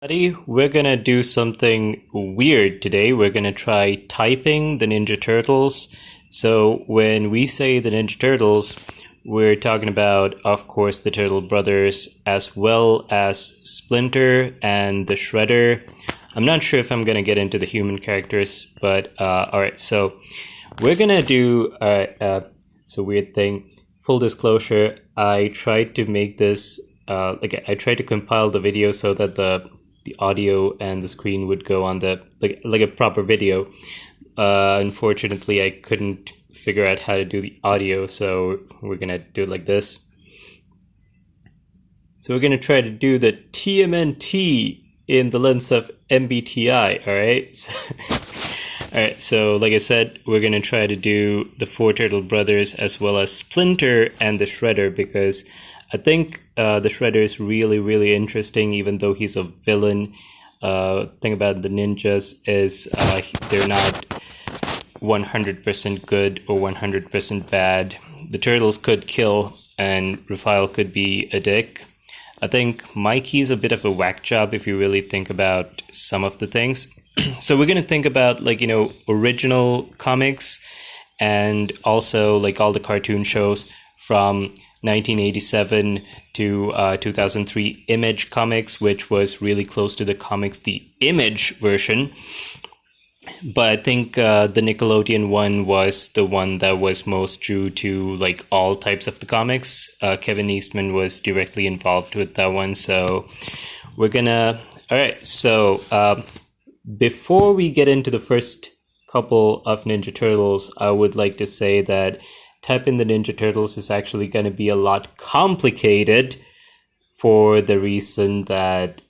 Buddy, we're gonna do something weird today. We're gonna try typing the Ninja Turtles. So when we say the Ninja Turtles, we're talking about, of course, the Turtle Brothers, as well as Splinter and the Shredder. I'm not sure if I'm gonna get into the human characters, but all right. So we're gonna do it's a weird thing. Full disclosure: I tried to make this. I tried to compile the video so that the audio and the screen would go on the like a proper video. Unfortunately, I couldn't figure out how to do the audio, so we're gonna do it like this. So we're gonna try to do the TMNT in the lens of MBTI. All right. All right. So like I said, we're gonna try to do the four Turtle Brothers as well as Splinter and the Shredder, because I think the Shredder is really, really interesting, even though he's a villain. Thing about the ninjas is they're not 100% good or 100% bad. The turtles could kill, and Raphael could be a dick. I think Mikey's a bit of a whack job if you really think about some of the things. So we're going to think about, original comics and also all the cartoon shows from 1987 to 2003 Image Comics, which was really close to the comics, the Image version. But I think the Nickelodeon one was the one that was most true to all types of the comics. Kevin Eastman was directly involved with that one. So we're gonna... All right, so before we get into the first couple of Ninja Turtles, I would like to say that typing the Ninja Turtles is actually going to be a lot complicated for the reason that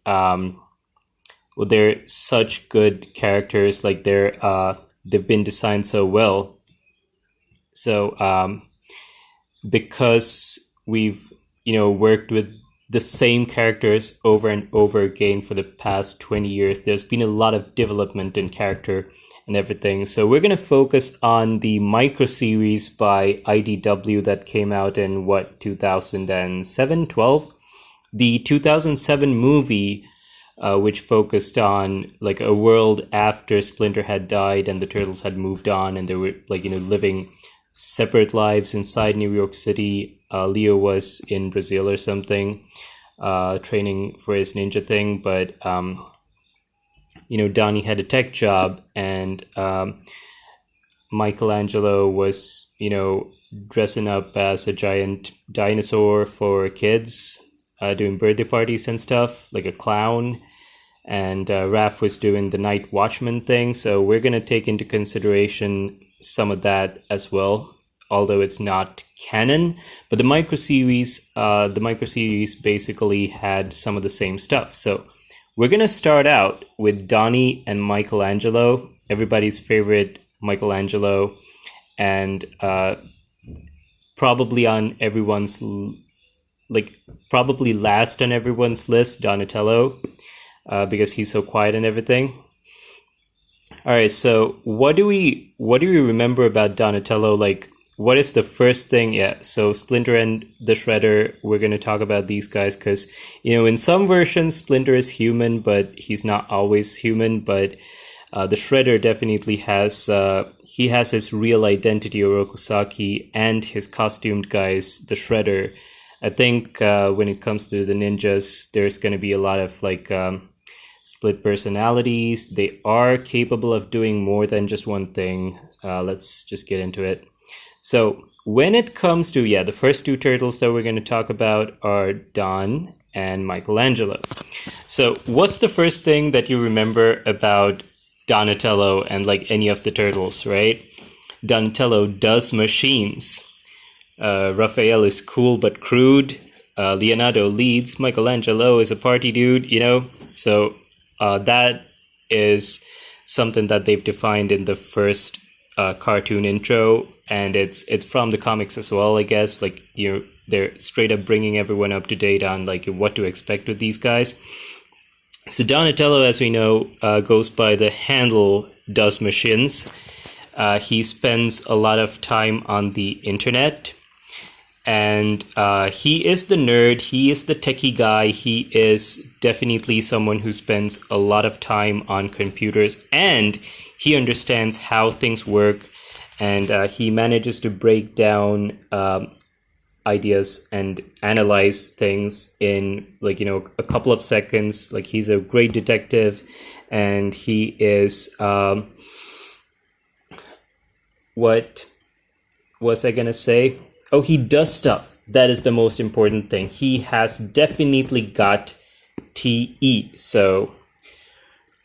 they're such good characters. They've been designed so well. So because we've worked with the same characters over and over again for the past 20 years, there's been a lot of development in character and everything. So we're going to focus on the micro series by IDW that came out in 2007, 12? The 2007 movie, which focused on a world after Splinter had died and the turtles had moved on and they were living separate lives inside New York City. Leo was in Brazil or something, training for his ninja thing, but Donnie had a tech job, and Michelangelo was, dressing up as a giant dinosaur for kids, doing birthday parties and stuff, like a clown. And Raph was doing the night watchman thing. So we're going to take into consideration some of that as well, although it's not canon. But the micro series basically had some of the same stuff. So we're going to start out with Donnie and Michelangelo, everybody's favorite Michelangelo, and probably on everyone's, probably last on everyone's list, Donatello, because he's so quiet and everything. All right, so what do we remember about Donatello? What is the first thing? Yeah, so Splinter and the Shredder, we're going to talk about these guys because, in some versions, Splinter is human, but he's not always human. But the Shredder definitely has his real identity, Orokusaki, and his costumed guys, the Shredder. I think when it comes to the ninjas, there's going to be a lot of split personalities. They are capable of doing more than just one thing. Let's just get into it. So when it comes to, the first two turtles that we're going to talk about are Don and Michelangelo. So what's the first thing that you remember about Donatello and any of the turtles, right? Donatello does machines. Raphael is cool but crude. Leonardo leads. Michelangelo is a party dude, So that is something that they've defined in the first cartoon intro, and it's from the comics as well, I guess. They're straight up bringing everyone up to date on what to expect with these guys. So Donatello, as we know, goes by the handle does machines. He spends a lot of time on the internet, And he is the nerd. He is the techie guy. He is definitely someone who spends a lot of time on computers, and he understands how things work, and he manages to break down ideas and analyze things in, like, a couple of seconds. Like, he's a great detective, and he is what was I gonna say? Oh, he does stuff. That is the most important thing. He has definitely got TE. So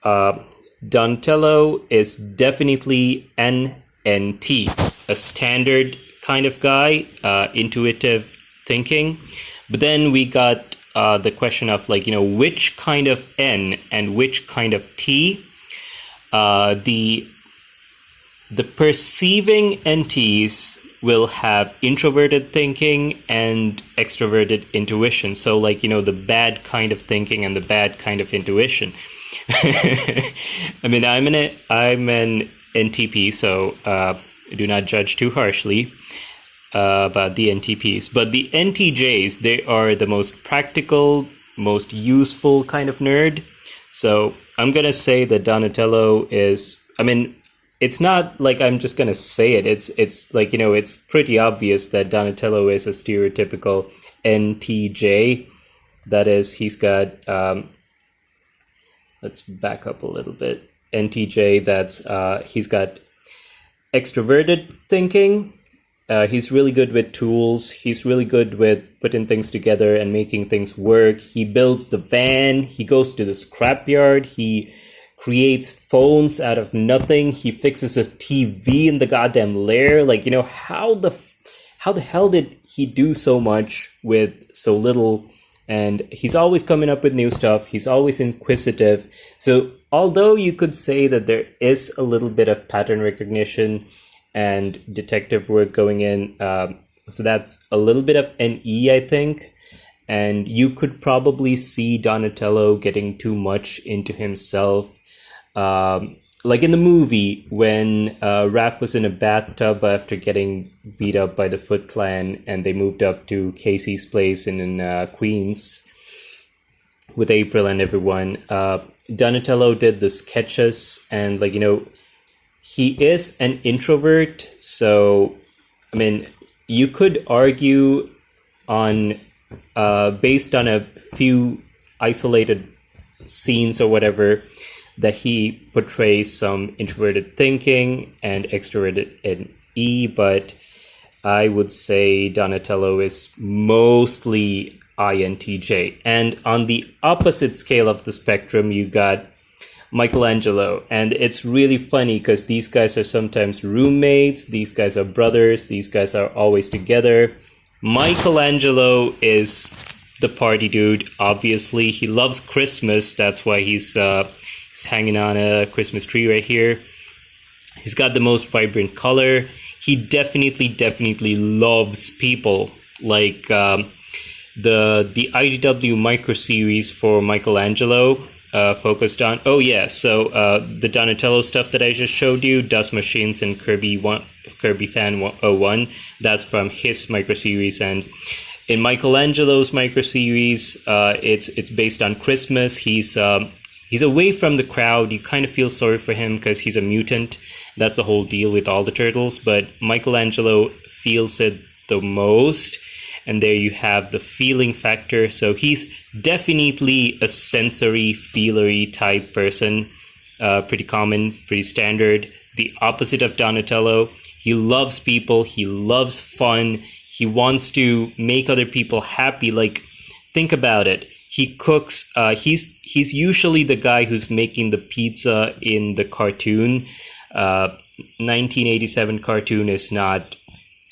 Donatello is definitely NNT, a standard kind of guy, intuitive thinking. But then we got the question of, like, which kind of N and which kind of T. The perceiving NTs will have introverted thinking and extroverted intuition. So, like, the bad kind of thinking and the bad kind of intuition. I mean, I'm an NTP, so do not judge too harshly about the NTPs. But the NTJs, they are the most practical, most useful kind of nerd. So I'm going to say that Donatello is, I mean, it's not like I'm just going to say it. It's like, it's pretty obvious that Donatello is a stereotypical NTJ. That is, he's got, let's back up a little bit. NTJ, that's, he's got extroverted thinking. He's really good with tools. He's really good with putting things together and making things work. He builds the van. He goes to the scrapyard. He creates phones out of nothing. He fixes a TV in the goddamn lair. Like, how the hell did he do so much with so little? And he's always coming up with new stuff. He's always inquisitive. So although you could say that there is a little bit of pattern recognition and detective work going in, so that's a little bit of an E, I think. And you could probably see Donatello getting too much into himself. Like in the movie when Raph was in a bathtub after getting beat up by the Foot Clan, and they moved up to Casey's place in Queens with April and everyone. Donatello did the sketches, and, like, he is an introvert. So, I mean, you could argue on based on a few isolated scenes or whatever, that he portrays some introverted thinking and extroverted in E, but I would say Donatello is mostly INTJ. And on the opposite scale of the spectrum, you got Michelangelo. And it's really funny because these guys are sometimes roommates, these guys are brothers, these guys are always together. Michelangelo is the party dude, obviously. He loves Christmas, that's why he's hanging on a Christmas tree right here. He's got the most vibrant color. He definitely loves people. Like the IDW micro series for Michelangelo focused on. Oh yeah, so the Donatello stuff that I just showed you, Dust Machines and Kirby Fan 101. That's from his micro series, and in Michelangelo's micro series, it's based on Christmas. He's away from the crowd. You kind of feel sorry for him because he's a mutant. That's the whole deal with all the turtles. But Michelangelo feels it the most. And there you have the feeling factor. So he's definitely a sensory, feelery type person. Pretty common, pretty standard. The opposite of Donatello. He loves people. He loves fun. He wants to make other people happy. Like, think about it. He cooks. He's usually the guy who's making the pizza in the cartoon. 1987 cartoon is not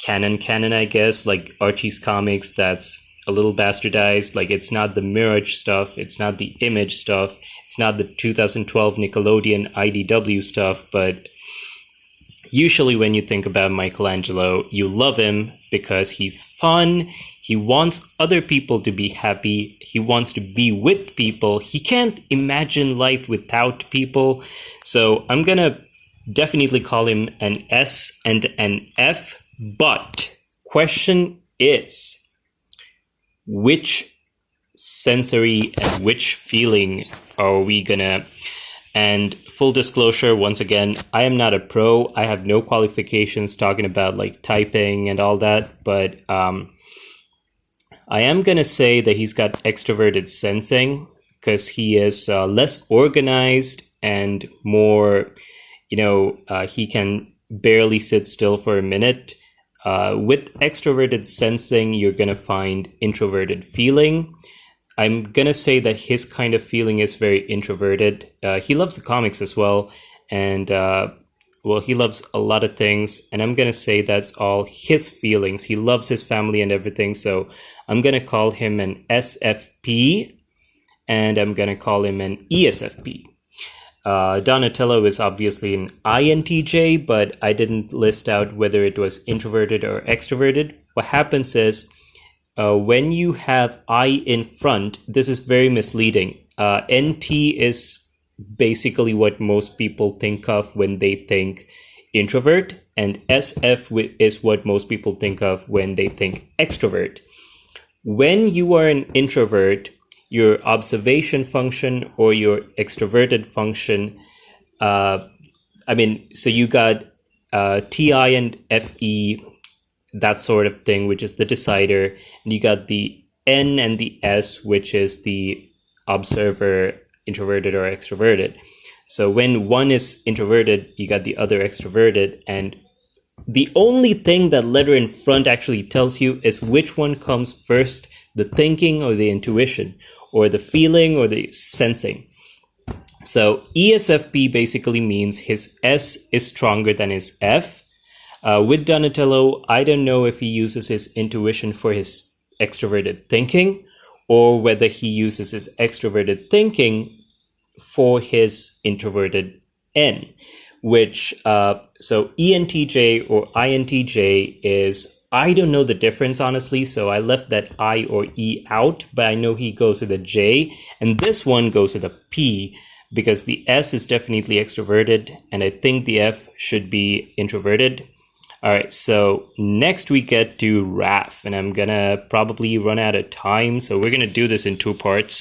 canon, I guess. Like Archie's comics, that's a little bastardized. Like, it's not the Mirage stuff. It's not the Image stuff. It's not the 2012 Nickelodeon IDW stuff. But usually when you think about Michelangelo, you love him because he's fun. He wants other people to be happy. He wants to be with people. He can't imagine life without people. So I'm going to definitely call him an S and an F. But question is which sensory and which feeling are we gonna. And full disclosure, once again, I am not a pro. I have no qualifications talking about like typing and all that, but I am gonna say that he's got extroverted sensing because he is less organized and more, he can barely sit still for a minute. With extroverted sensing, you're gonna find introverted feeling. I'm gonna say that his kind of feeling is very introverted. He loves the comics as well, and he loves a lot of things. And I'm gonna say that's all his feelings. He loves his family and everything. So I'm gonna call him an SFP, and I'm gonna call him an ESFP. Donatello is obviously an INTJ, but I didn't list out whether it was introverted or extroverted. What happens is, when you have I in front, this is very misleading. NT is basically what most people think of when they think introvert, and SF is what most people think of when they think extrovert. When you are an introvert, your observation function or your extroverted function, so you got TI and FE, that sort of thing, which is the decider. And you got the N and the S, which is the observer, introverted or extroverted. So when one is introverted, you got the other extroverted. And the only thing that letter in front actually tells you is which one comes first, the thinking or the intuition, or the feeling or the sensing. So ESFP basically means his S is stronger than his F. With Donatello, I don't know if he uses his intuition for his extroverted thinking, or whether he uses his extroverted thinking for his introverted N, which, so ENTJ or INTJ is, I don't know the difference, honestly, so I left that I or E out, but I know he goes with a J, and this one goes with a P, because the S is definitely extroverted, and I think the F should be introverted. All right, so next we get to Raph, and I'm gonna probably run out of time, so we're gonna do this in 2 parts.